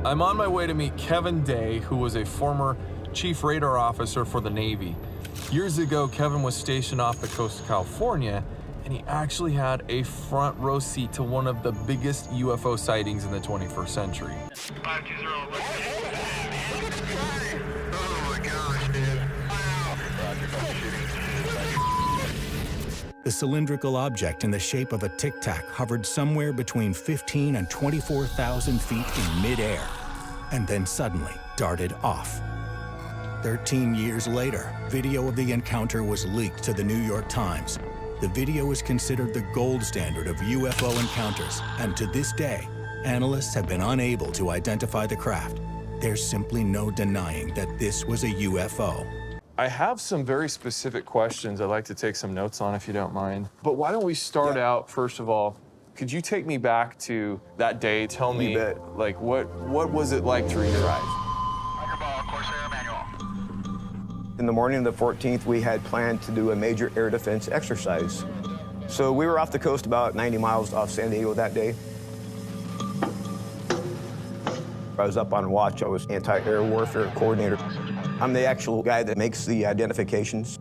I'm on my way to meet Kevin Day, who was a former chief radar officer for the Navy. Years ago, Kevin was stationed off the coast of California, and he actually had a front row seat to one of the biggest UFO sightings in the 21st century. 520, look at the sky. Oh my gosh, dude. Wow. The cylindrical object in the shape of a TicTac hovered somewhere between 15 and 24,000 feet in midair, and then suddenly darted off. 13 years later, video of the encounter was leaked to the New York Times. The video is considered the gold standard of UFO encounters, and to this day, analysts have been unable to identify the craft. There's simply no denying that this was a UFO. I have some very specific questions I'd like to take some notes on, if you don't mind. But why don't we start out, first of all, could you take me back to that day? Tell me, like, what was it like to read your eyes? In the morning of the 14th, we had planned to do a major air defense exercise. So we were off the coast about 90 miles off San Diego that day. I was up on watch. I was anti-air warfare coordinator. I'm the actual guy that makes the identifications.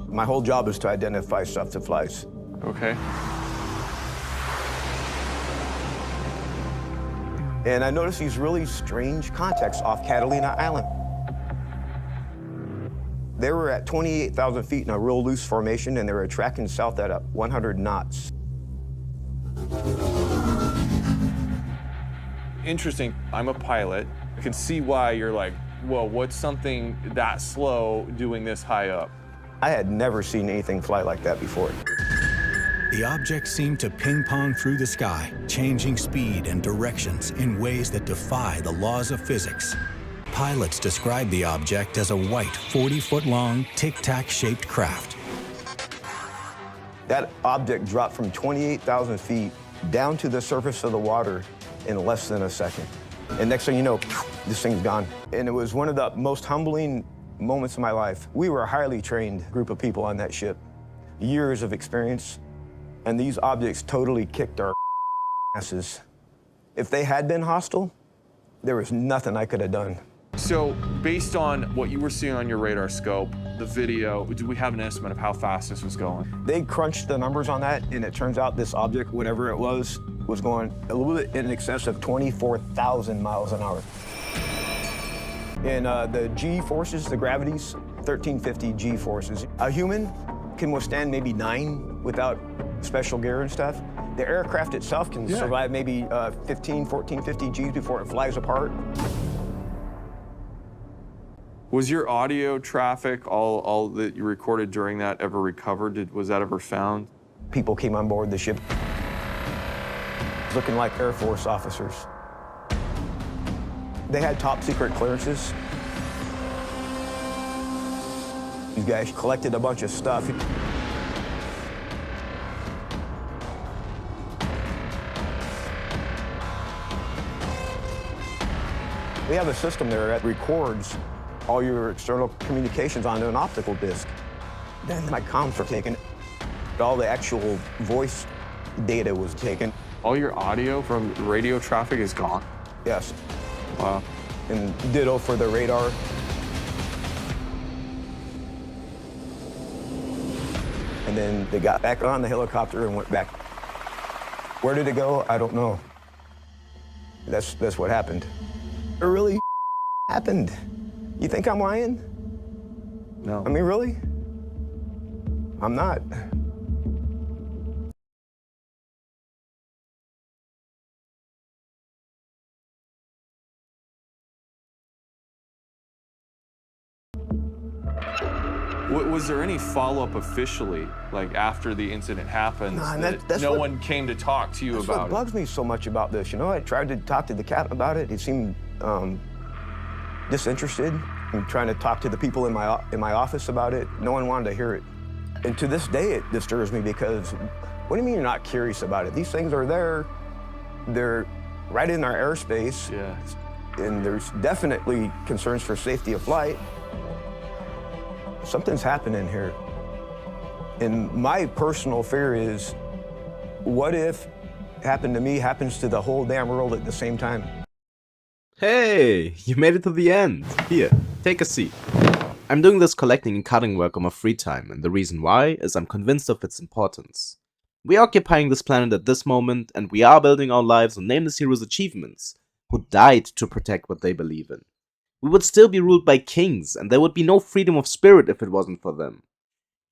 My whole job is to identify stuff that flies. Okay. And I noticed these really strange contacts off Catalina Island. They were at 28,000 feet in a real loose formation, and they were tracking south at 100 knots. Interesting. I'm a pilot. I can see why you're like, well, what's something that slow doing this high up? I had never seen anything fly like that before. The object seemed to ping-pong through the sky, changing speed and directions in ways that defy the laws of physics. Pilots described the object as a white, 40-foot-long, tic-tac-shaped craft. That object dropped from 28,000 feet down to the surface of the water in less than a second. And next thing you know, this thing's gone. And it was one of the most humbling moments of my life. We were a highly trained group of people on that ship, years of experience, and these objects totally kicked our asses. If they had been hostile, there was nothing I could have done. So, based on what you were seeing on your radar scope, the video, do we have an estimate of how fast this was going? They crunched the numbers on that, and it turns out this object, whatever it was going a little bit in excess of 24,000 miles an hour. And the G forces, the gravities, 1350 G forces. A human can withstand maybe 9 without special gear and stuff. The aircraft itself can survive maybe 15, 14, 50 Gs before it flies apart. Was your audio traffic, all that you recorded during that, ever recovered? Was that ever found? People came on board the ship looking like Air Force officers. They had top secret clearances. These guys collected a bunch of stuff. We have a system there that records all your external communications onto an optical disc. Then my comms were taken. All the actual voice data was taken. All your audio from radio traffic is gone? Yes. Wow. And ditto for the radar. And then they got back on the helicopter and went back. Where did it go? I don't know. That's what happened. It really happened. You think I'm lying? No. I mean, really? I'm not. Was there any follow-up officially, like after the incident happened, that no one came to talk to you about it? That's what bugs me so much about this. You know, I tried to talk to the captain about it. He seemed disinterested. I'm trying to talk to the people in my office about it. No one wanted to hear it. And to this day, it disturbs me because, what do you mean you're not curious about it? These things are there. They're right in our airspace. Yeah. And there's definitely concerns for safety of flight. Something's happening here. And my personal fear is, what if happened to me happens to the whole damn world at the same time? Hey, you made it to the end. Here, take a seat. I'm doing this collecting and cutting work on my free time, and the reason why is I'm convinced of its importance. We are occupying this planet at this moment, and we are building our lives on nameless heroes' achievements, who died to protect what they believe in. We would still be ruled by kings, and there would be no freedom of spirit if it wasn't for them.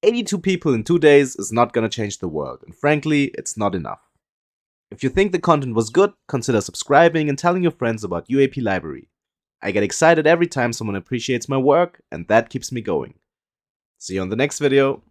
82 people in 2 days is not gonna change the world, and frankly, it's not enough. If you think the content was good, consider subscribing and telling your friends about UAP Library. I get excited every time someone appreciates my work, and that keeps me going. See you on the next video.